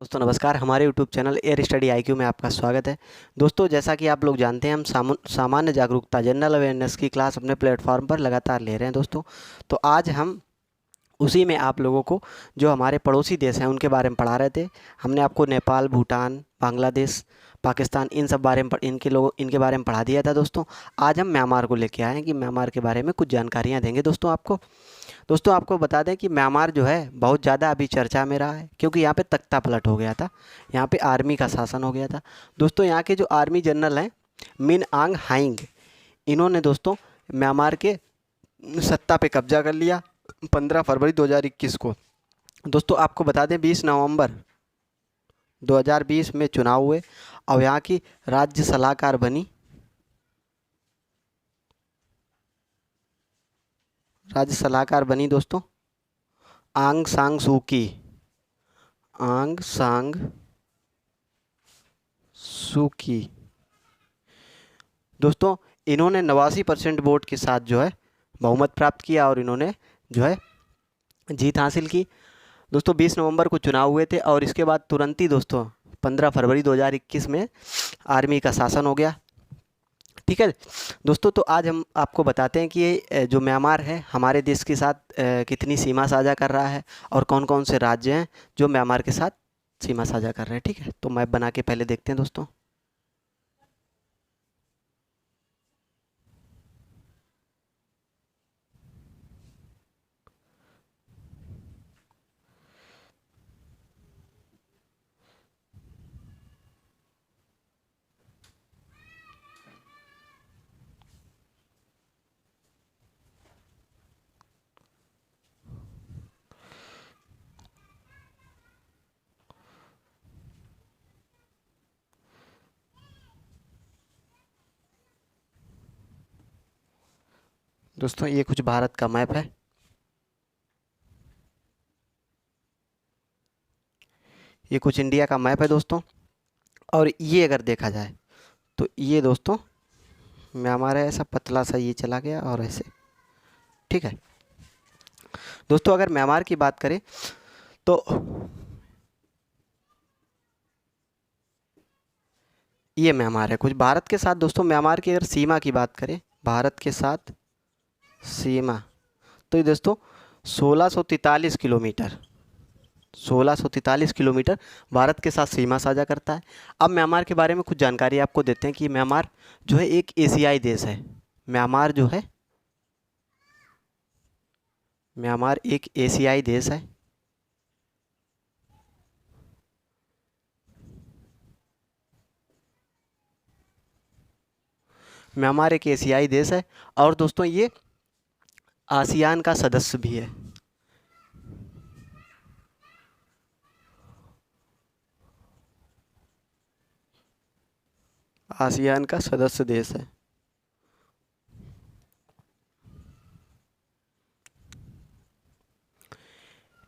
दोस्तों नमस्कार, हमारे YouTube channel air study IQ में आपका स्वागत है। दोस्तों जैसा कि आप लोग जानते हैं, हम सामान्य जागरूकता जनरल अवेयरनेस की क्लास अपने प्लेटफॉर्म पर लगातार ले रहे हैं दोस्तों। तो आज हम उसी में आप लोगों को जो हमारे पड़ोसी देश हैं उनके बारे में पढ़ा रहे थे। हमने आपको नेपाल, भूटान, बांग्लादेश, पाकिस्तान इन सब बारे में इनके बारे में पढ़ा दिया था दोस्तों। आज हम म्यांमार को लेके आए हैं कि म्यांमार के बारे में कुछ जानकारियाँ देंगे दोस्तों आपको। दोस्तों आपको बता दें कि म्यांमार जो है बहुत ज़्यादा अभी चर्चा में रहा है, क्योंकि यहाँ पे तख्ता पलट हो गया था। यहाँ पे आर्मी का शासन हो गया था दोस्तों। यहाँ के जो आर्मी जनरल हैं मिन आंग हाइंग, इन्होंने दोस्तों म्यांमार के सत्ता पे कब्जा कर लिया 15 फरवरी 2021 को। दोस्तों आपको बता दें 20 नवंबर 2020 में चुनाव हुए और यहाँ की राज्य सलाहकार बनी दोस्तों आंग सांग सूकी। आंग सांग सूकी दोस्तों, इन्होंने 89% वोट के साथ जो है बहुमत प्राप्त किया और इन्होंने जो है जीत हासिल की। दोस्तों 20 नवंबर को चुनाव हुए थे और इसके बाद तुरंत ही दोस्तों 15 फरवरी 2021 में आर्मी का शासन हो गया। ठीक है दोस्तों, तो आज हम आपको बताते हैं कि ये जो म्यांमार है हमारे देश के साथ कितनी सीमा साझा कर रहा है और कौन कौन से राज्य हैं जो म्यांमार के साथ सीमा साझा कर रहे हैं। ठीक है, तो मैप बना के पहले देखते हैं दोस्तों। दोस्तों ये कुछ भारत का मैप है। ये कुछ इंडिया का मैप है दोस्तों। और ये अगर देखा जाए तो ये दोस्तों म्यांमार है, ऐसा पतला सा ये चला गया और ऐसे। ठीक है दोस्तों, अगर म्यांमार की बात करें तो ये म्यांमार है। कुछ भारत के साथ दोस्तों म्यांमार की अगर सीमा की बात करें, भारत के साथ सीमा, तो ये दोस्तों 1643 किलोमीटर 1643 किलोमीटर भारत के साथ सीमा साझा करता है। अब म्यांमार के बारे में कुछ जानकारी आपको देते हैं कि म्यांमार जो है एक एशियाई देश है। म्यांमार एक एशियाई देश है। म्यांमार एक एशियाई देश है और दोस्तों ये आसियान का सदस्य भी है। आसियान का सदस्य देश है।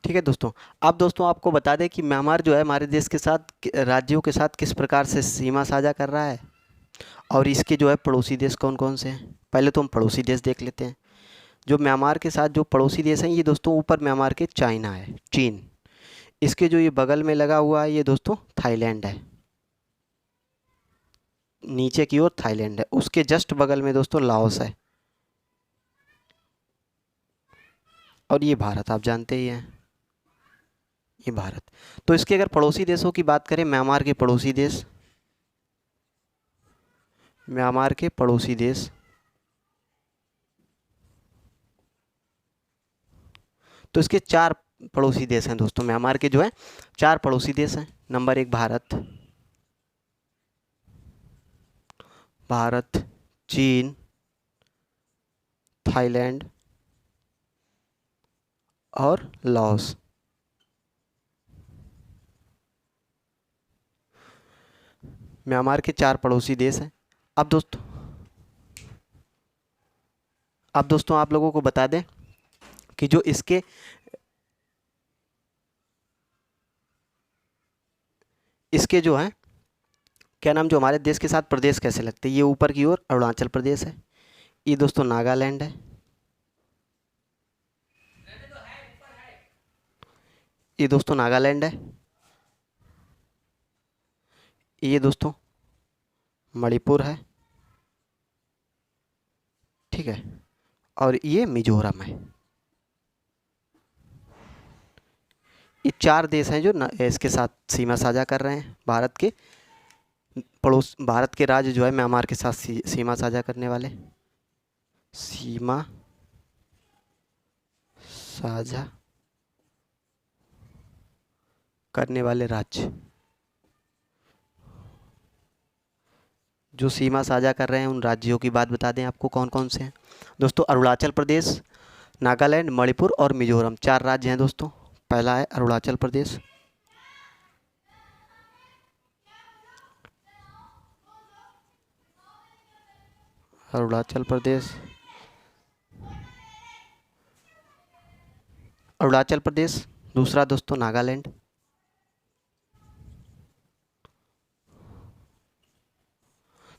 ठीक है दोस्तों, अब दोस्तों आपको बता दें कि म्यांमार जो है हमारे देश के साथ राज्यों के साथ किस प्रकार से सीमा साझा कर रहा है और इसके जो है पड़ोसी देश कौन कौन से हैं। पहले तो हम पड़ोसी देश देख लेते हैं। जो म्यांमार के साथ जो पड़ोसी देश हैं ये दोस्तों ऊपर म्यांमार के चाइना है, चीन। इसके जो ये बगल में लगा हुआ है ये दोस्तों थाईलैंड है। नीचे की ओर थाईलैंड है, उसके जस्ट बगल में दोस्तों लाओस है और ये भारत आप जानते ही हैं, ये भारत। तो इसके अगर पड़ोसी देशों की बात करें, म्यांमार के पड़ोसी देश, म्यांमार के पड़ोसी देश, तो इसके 4 पड़ोसी देश हैं दोस्तों। म्यांमार के जो है 4 पड़ोसी देश हैं। नंबर 1 भारत, चीन, थाईलैंड और लाओस। म्यांमार के 4 पड़ोसी देश हैं। अब दोस्तों आप लोगों को बता दें कि जो इसके जो है क्या नाम, जो हमारे देश के साथ प्रदेश कैसे लगते हैं। ये ऊपर की ओर अरुणाचल प्रदेश है, ये दोस्तों नागालैंड है, ये दोस्तों नागालैंड है, ये दोस्तों मणिपुर है, ठीक है, और ये मिजोरम है। ये 4 देश हैं जो इसके साथ सीमा साझा कर रहे हैं। भारत के भारत के राज्य जो है म्यांमार के साथ सीमा साझा करने वाले, सीमा साझा करने वाले राज्य जो सीमा साझा कर रहे हैं, उन राज्यों की बात बता दें आपको कौन कौन से हैं दोस्तों। अरुणाचल प्रदेश, नागालैंड, मणिपुर और मिजोरम, 4 राज्य हैं दोस्तों। पहला है अरुणाचल प्रदेश, अरुणाचल प्रदेश, अरुणाचल प्रदेश। दूसरा दोस्तों नागालैंड,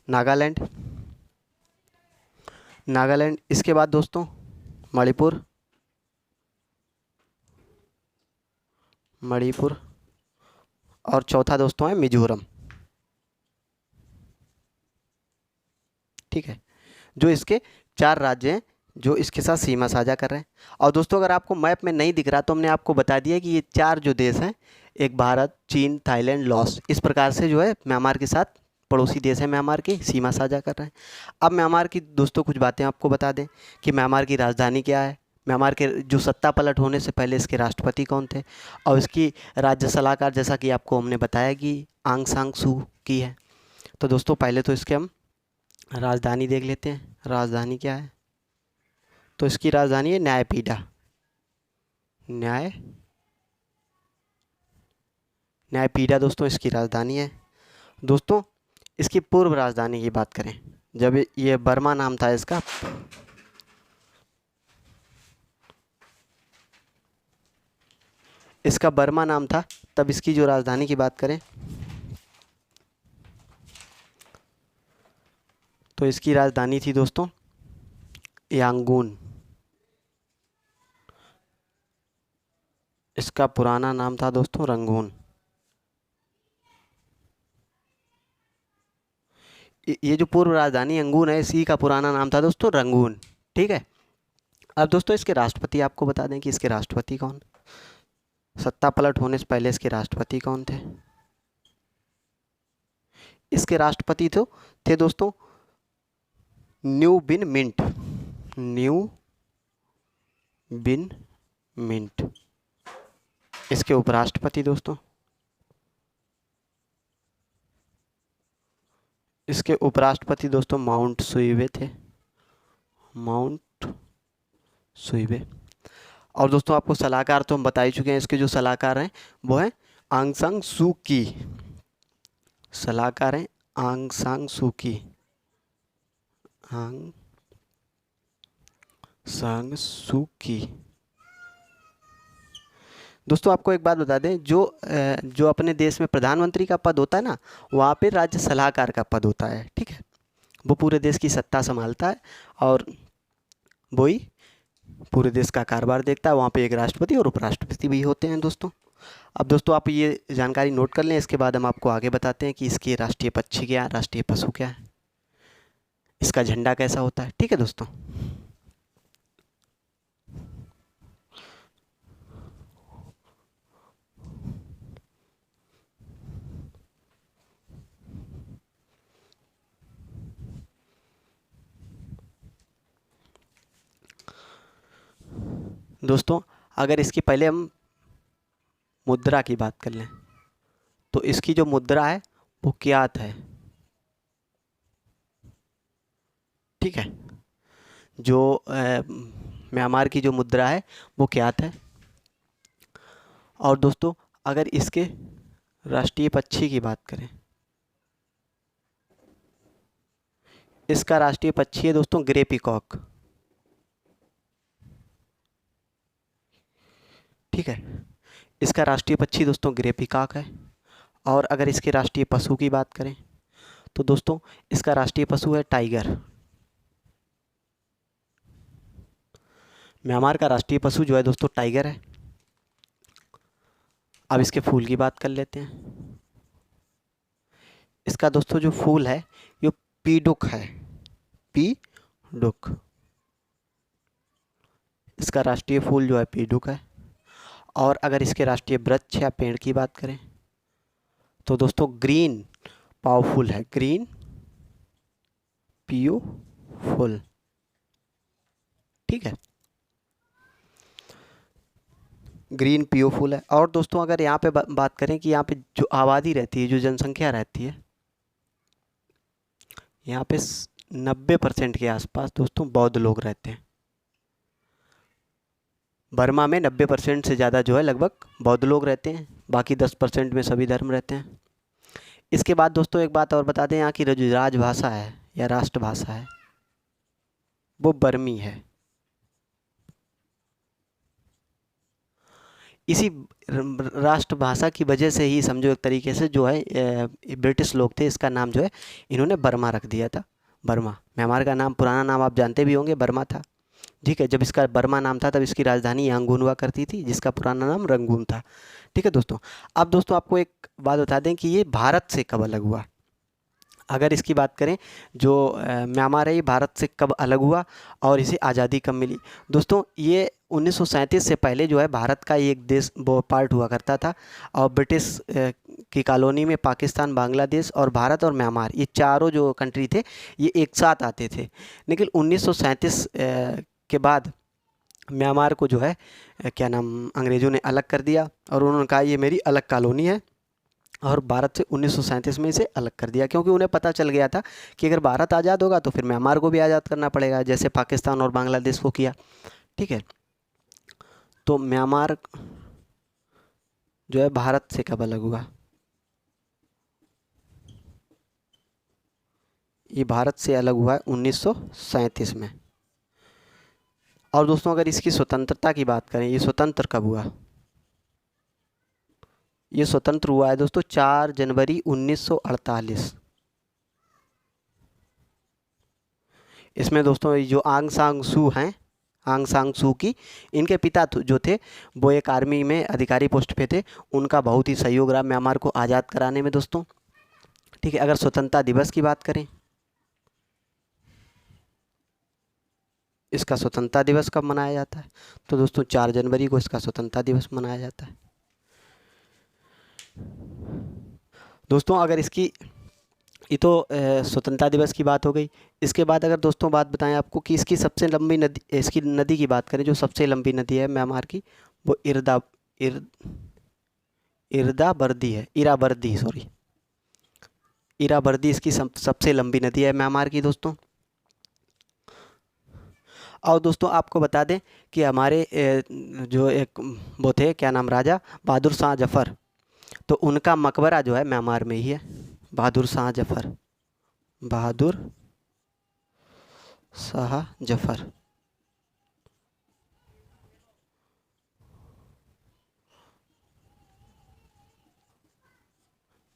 नागालैंड, नागालैंड। इसके बाद दोस्तों मणिपुर, मणिपुर, और चौथा दोस्तों है मिजोरम, ठीक है। जो इसके 4 राज्य हैं जो इसके साथ सीमा साझा कर रहे हैं। और दोस्तों अगर आपको मैप में नहीं दिख रहा तो हमने आपको बता दिया कि ये 4 जो देश हैं, एक भारत, चीन, थाईलैंड, लाओस, इस प्रकार से जो है म्यांमार के साथ, पड़ोसी देश है म्यांमार के, सीमा साझा कर रहे हैं। अब म्यांमार की दोस्तों कुछ बातें आपको बता दें कि म्यांमार की राजधानी क्या है, म्यांमार के जो सत्ता पलट होने से पहले इसके राष्ट्रपति कौन थे, और इसकी राज्य सलाहकार जैसा कि आपको हमने बताया कि आंग सांग सू की है। तो दोस्तों पहले तो इसके हम राजधानी देख लेते हैं। राजधानी क्या है, तो इसकी राजधानी है न्यायपीढ़ा, न्यायपीढ़ा दोस्तों इसकी राजधानी है। दोस्तों इसकी पूर्व राजधानी की बात करें, जब ये बर्मा नाम था इसका, इसका बर्मा नाम था, तब इसकी जो राजधानी की बात करें तो इसकी राजधानी थी दोस्तों यांगून। इसका पुराना नाम था दोस्तों रंगून। ये जो पूर्व राजधानी यांगून है, इसी का पुराना नाम था दोस्तों रंगून, ठीक है। अब दोस्तों इसके राष्ट्रपति आपको बता दें कि इसके राष्ट्रपति कौन, सत्ता पलट होने से पहले इसके राष्ट्रपति कौन थे। इसके राष्ट्रपति थे दोस्तों न्यू बिन मिंट, न्यू बिन मिंट। इसके उपराष्ट्रपति दोस्तों, इसके उपराष्ट्रपति दोस्तों माउंट सुईवे थे, माउंट सुईवे। और दोस्तों आपको सलाहकार तो हम बता ही चुके हैं, इसके जो सलाहकार हैं वो हैं आंग सांग सू की, सलाहकार हैं आंग सांग सू की, आंग सांग सू की। दोस्तों आपको एक बात बता दें, जो अपने देश में प्रधानमंत्री का पद होता है ना, वहाँ पे राज्य सलाहकार का पद होता है, ठीक है। वो पूरे देश की सत्ता संभालता है और वही पूरे देश का कारोबार देखता है। वहाँ पे एक राष्ट्रपति और उपराष्ट्रपति भी होते हैं दोस्तों। अब दोस्तों आप ये जानकारी नोट कर लें, इसके बाद हम आपको आगे बताते हैं कि इसके राष्ट्रीय पक्षी क्या है, राष्ट्रीय पशु क्या है, इसका झंडा कैसा होता है, ठीक है दोस्तों। दोस्तों अगर इसकी पहले हम मुद्रा की बात कर लें तो इसकी जो मुद्रा है वो क्यात है, ठीक है। जो म्यांमार की जो मुद्रा है वो क्यात है। और दोस्तों अगर इसके राष्ट्रीय पक्षी की बात करें, इसका राष्ट्रीय पक्षी है दोस्तों ग्रे पीकॉक, ठीक है। इसका राष्ट्रीय पक्षी दोस्तों ग्रे पीकॉक है। और अगर इसके राष्ट्रीय पशु की बात करें तो दोस्तों इसका राष्ट्रीय पशु है टाइगर। म्यांमार का राष्ट्रीय पशु जो है दोस्तों टाइगर है। अब इसके फूल की बात कर लेते हैं। इसका दोस्तों जो फूल है ये पीडुक है, पीडुक। इसका राष्ट्रीय फूल जो है पीडुक है। और अगर इसके राष्ट्रीय वृक्ष या पेड़ की बात करें तो दोस्तों ग्रीन पावरफुल है, ग्रीन पावरफुल। ठीक है, ग्रीन पावरफुल है। और दोस्तों अगर यहाँ पे बात करें कि यहाँ पे जो आबादी रहती है, जो जनसंख्या रहती है, यहाँ पे 90% के आसपास दोस्तों बौद्ध लोग रहते हैं। बर्मा में 90% से ज़्यादा जो है लगभग बौद्ध लोग रहते हैं, बाकी 10% में सभी धर्म रहते हैं। इसके बाद दोस्तों एक बात और बता दें, यहाँ की जो राजभाषा है या राष्ट्रभाषा है वो बर्मी है। इसी राष्ट्रभाषा की वजह से ही समझो एक तरीके से जो है ब्रिटिश लोग थे, इसका नाम जो है इन्होंने बर्मा रख दिया था। बर्मा, म्यांमार का नाम, पुराना नाम आप जानते भी होंगे, बर्मा था। ठीक है, जब इसका बर्मा नाम था तब इसकी राजधानी यांगून हुआ करती थी, जिसका पुराना नाम रंगून था। ठीक है दोस्तों, अब दोस्तों आपको एक बात बता दें कि ये भारत से कब अलग हुआ। अगर इसकी बात करें, जो म्यांमार है ये भारत से कब अलग हुआ और इसे आज़ादी कब मिली। दोस्तों ये 1937 से पहले जो है भारत का एक देश वो पार्ट हुआ करता था, और ब्रिटिश की कॉलोनी में पाकिस्तान, बांग्लादेश और भारत और म्यांमार, ये चारों जो कंट्री थे ये एक साथ आते थे। लेकिन 1937 के बाद म्यांमार को जो है क्या नाम अंग्रेज़ों ने अलग कर दिया, और उन्होंने कहा ये मेरी अलग कॉलोनी है, और भारत से 1937 में इसे अलग कर दिया, क्योंकि उन्हें पता चल गया था कि अगर भारत आज़ाद होगा तो फिर म्यांमार को भी आज़ाद करना पड़ेगा, जैसे पाकिस्तान और बांग्लादेश को किया। ठीक है, तो म्यांमार जो है भारत से कब अलग हुआ, ये भारत से अलग हुआ है 1937 में। और दोस्तों अगर इसकी स्वतंत्रता की बात करें, ये स्वतंत्र कब हुआ, ये स्वतंत्र हुआ है दोस्तों 4 जनवरी 1948। इसमें दोस्तों जो आंग सांग सू हैं, आंग सांग सू की, इनके पिता जो थे वो एक आर्मी में अधिकारी पोस्ट पे थे, उनका बहुत ही सहयोग रहा म्यांमार को आज़ाद कराने में दोस्तों। ठीक है, अगर स्वतंत्रता दिवस की बात करें, इसका स्वतंत्रता दिवस कब मनाया जाता है, तो दोस्तों 4 जनवरी को इसका स्वतंत्रता दिवस मनाया जाता है। दोस्तों अगर इसकी, ये तो स्वतंत्रता दिवस की बात हो गई। इसके बाद अगर दोस्तों बात बताएं आपको कि इसकी सबसे लंबी नदी, इसकी नदी की बात करें, जो सबसे लंबी नदी है म्यांमार की, वो इराबर्दी है, इराबर्दी सॉरी, इराबर्दी इसकी सबसे लंबी नदी है म्यांमार की दोस्तों। और दोस्तों आपको बता दें कि हमारे जो एक वो थे क्या नाम, राजा बहादुर शाह जफ़र, तो उनका मकबरा जो है म्यांमार में ही है। बहादुर शाह जफ़र, बहादुर शाह जफ़र,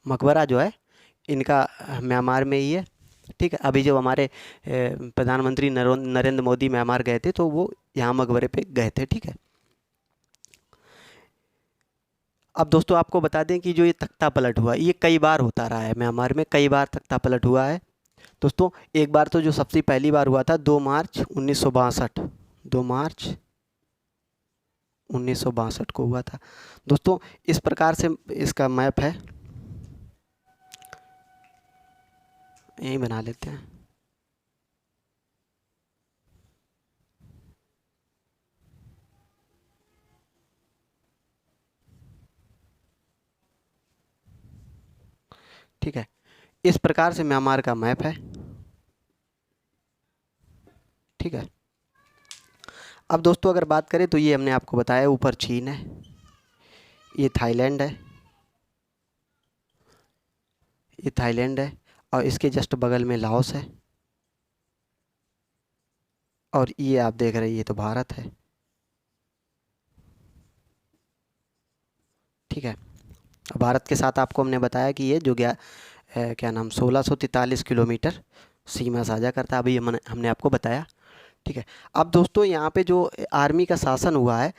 मकबरा जो है इनका म्यांमार में ही है। ठीक है, अभी जब हमारे प्रधानमंत्री नरेंद्र मोदी म्यांमार गए थे तो वो यहाँ मकबरे पे गए थे। ठीक है, अब दोस्तों आपको बता दें कि जो ये तख्ता पलट हुआ ये कई बार होता रहा है म्यांमार में, कई बार तख्ता पलट हुआ है दोस्तों। एक बार तो जो सबसे पहली बार हुआ था 2 मार्च 1962, 2 मार्च 1962 को हुआ था दोस्तों। इस प्रकार से इसका मैप है, यही बना लेते हैं। ठीक है, इस प्रकार से म्यांमार का मैप है। ठीक है, अब दोस्तों अगर बात करें तो ये हमने आपको बताया, ऊपर चीन है, ये थाईलैंड है, ये थाईलैंड है, और इसके जस्ट बगल में लाओस है, और ये आप देख रहे हैं ये तो भारत है। ठीक है, भारत के साथ आपको हमने बताया कि ये जो क्या नाम 1643 किलोमीटर सीमा साझा करता है, अभी हमने आपको बताया। ठीक है, अब दोस्तों यहाँ पे जो आर्मी का शासन हुआ है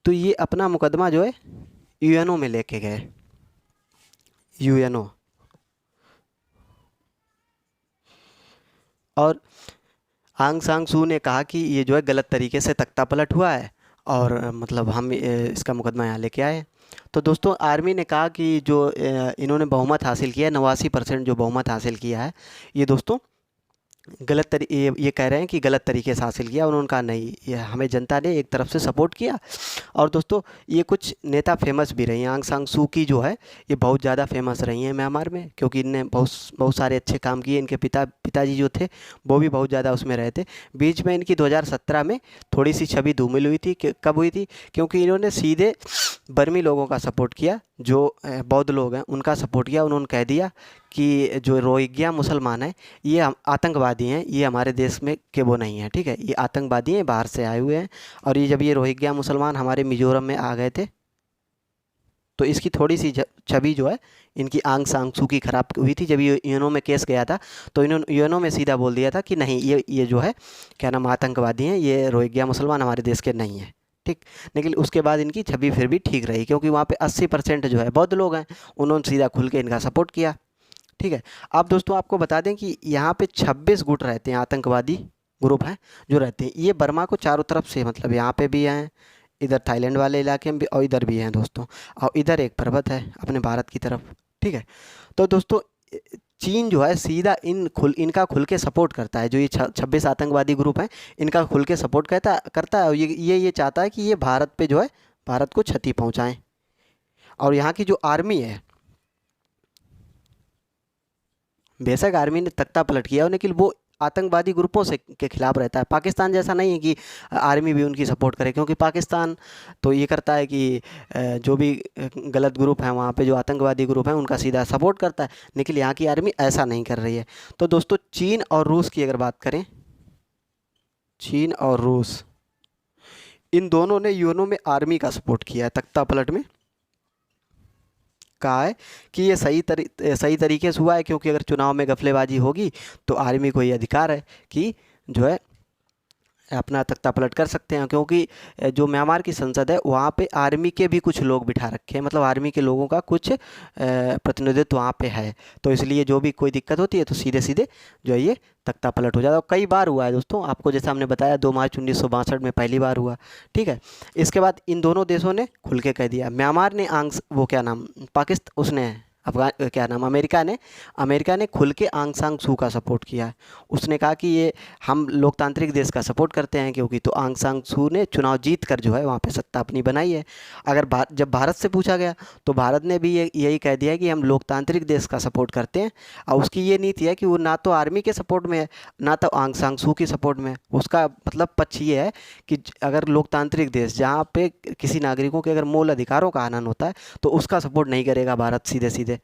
तो ये अपना मुकदमा जो है यूएनओ में लेके गए, यूएनओ, और आंग सान सू ने कहा कि ये जो है गलत तरीके से तख्ता पलट हुआ है और मतलब हम इसका मुकदमा यहाँ लेके आए। तो दोस्तों आर्मी ने कहा कि जो इन्होंने बहुमत हासिल किया है 89% जो बहुमत हासिल किया है ये दोस्तों ये कह रहे हैं कि गलत तरीके से हासिल किया। उन्होंने कहा नहीं, ये हमें जनता ने एक तरफ से सपोर्ट किया। और दोस्तों ये कुछ नेता फेमस भी रही हैं। आंग सान सू की जो है ये बहुत ज़्यादा फेमस रही हैं म्यांमार में, क्योंकि इनने बहुत सारे अच्छे काम किए। इनके पिताजी जो थे वो भी बहुत ज़्यादा उसमें रहे थे। बीच में इनकी 2017 में थोड़ी सी छवि धूमिल हुई थी। कब हुई थी? क्योंकि इन्होंने सीधे बर्मी लोगों का सपोर्ट किया, जो बौद्ध लोग हैं उनका सपोर्ट किया। उन्होंने कह दिया कि जो रोहिंग्या मुसलमान हैं ये आतंकवादी हैं, ये हमारे देश में के वो नहीं है, ठीक है, ये आतंकवादी हैं, बाहर से आए हुए हैं। और ये जब ये रोहिंग्या मुसलमान हमारे मिजोरम में आ गए थे तो इसकी थोड़ी सी छवि जो है इनकी आंग सान सू की ख़राब हुई थी। जब ये यूएनओ में केस गया था तो इन्होंने यूएनओ में सीधा बोल दिया था कि नहीं, ये जो है क्या नाम आतंकवादी हैं, ये रोहिंग्या मुसलमान हमारे देश के नहीं हैं, ठीक। लेकिन उसके बाद इनकी छवि फिर भी ठीक रही, क्योंकि वहाँ पे 80% जो है बौद्ध लोग हैं, उन्होंने सीधा खुल के इनका सपोर्ट किया, ठीक है। अब दोस्तों आपको बता दें कि यहाँ पे 26 गुट रहते हैं, आतंकवादी ग्रुप हैं जो रहते हैं। ये बर्मा को चारों तरफ से, मतलब यहाँ पे भी हैं, इधर थाईलैंड वाले इलाके में भी, और इधर भी हैं दोस्तों, और इधर एक पर्वत है अपने भारत की तरफ, ठीक है। तो दोस्तों चीन जो है सीधा इनका खुल के सपोर्ट करता है। जो ये 26 आतंकवादी ग्रुप हैं इनका खुल के सपोर्ट करता है। और ये चाहता है कि ये भारत पे जो है भारत को क्षति पहुंचाएं। और यहाँ की जो आर्मी है, बेशक आर्मी ने तख्ता पलट किया लेकिन वो आतंकवादी ग्रुपों से के खिलाफ रहता है। पाकिस्तान जैसा नहीं है कि आर्मी भी उनकी सपोर्ट करे, क्योंकि पाकिस्तान तो ये करता है कि जो भी गलत ग्रुप हैं वहाँ पे जो आतंकवादी ग्रुप हैं उनका सीधा सपोर्ट करता है। लेकिन यहाँ की आर्मी ऐसा नहीं कर रही है। तो दोस्तों चीन और रूस की अगर बात करें, चीन और रूस इन दोनों ने यूएनओ में आर्मी का सपोर्ट किया है तख्ता पलट में। कहा है कि ये सही तरीके से हुआ है, क्योंकि अगर चुनाव में गफलेबाजी होगी तो आर्मी को ये अधिकार है कि जो है अपना तख्ता पलट कर सकते हैं। क्योंकि जो म्यांमार की संसद है वहाँ पे आर्मी के भी कुछ लोग बिठा रखे हैं, मतलब आर्मी के लोगों का कुछ प्रतिनिधित्व वहाँ पे है। तो इसलिए जो भी कोई दिक्कत होती है तो सीधे सीधे जो है ये तख्ता पलट हो जाता है। और कई बार हुआ है दोस्तों, आपको जैसा हमने बताया 2 मार्च 1962 में पहली बार हुआ, ठीक है। इसके बाद इन दोनों देशों ने खुल के कह दिया। म्यांमार ने वो क्या नाम पाकिस्तान उसने क्या नाम अमेरिका ने खुल के आंग सान सू का सपोर्ट किया है। उसने कहा कि ये हम लोकतांत्रिक देश का सपोर्ट करते हैं, क्योंकि तो आंग सान सू ने चुनाव जीत कर जो है वहाँ पे सत्ता अपनी बनाई है। अगर जब भारत से पूछा गया तो भारत ने भी यही कह दिया कि हम लोकतांत्रिक देश का सपोर्ट करते हैं। और उसकी ये नीति है कि वो ना तो आर्मी के सपोर्ट में है ना तो आंग सान सू की सपोर्ट में है। उसका मतलब पक्ष ये है कि अगर लोकतांत्रिक देश जहाँ पे किसी नागरिकों के अगर मूल अधिकारों का हनन होता है तो उसका सपोर्ट नहीं करेगा भारत सीधे सीधे।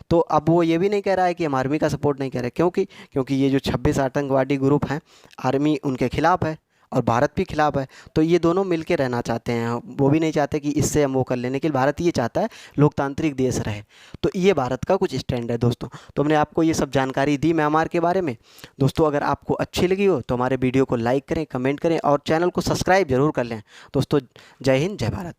तो अब वो ये भी नहीं कह रहा है कि हम आर्मी का सपोर्ट नहीं कर रहे, क्योंकि ये जो 26 आतंकवादी ग्रुप हैं आर्मी उनके खिलाफ है और भारत भी खिलाफ है। तो ये दोनों मिलके रहना चाहते हैं, वो भी नहीं चाहते कि इससे हम वो कर लें, लेकिन भारत ये चाहता है लोकतांत्रिक देश रहे। तो ये भारत का कुछ स्टैंड है दोस्तों। तो हमने आपको ये सब जानकारी दी म्यांमार के बारे में। दोस्तों अगर आपको अच्छी लगी हो तो हमारे वीडियो को लाइक करें, कमेंट करें और चैनल को सब्सक्राइब जरूर कर लें। दोस्तों जय हिंद, जय भारत।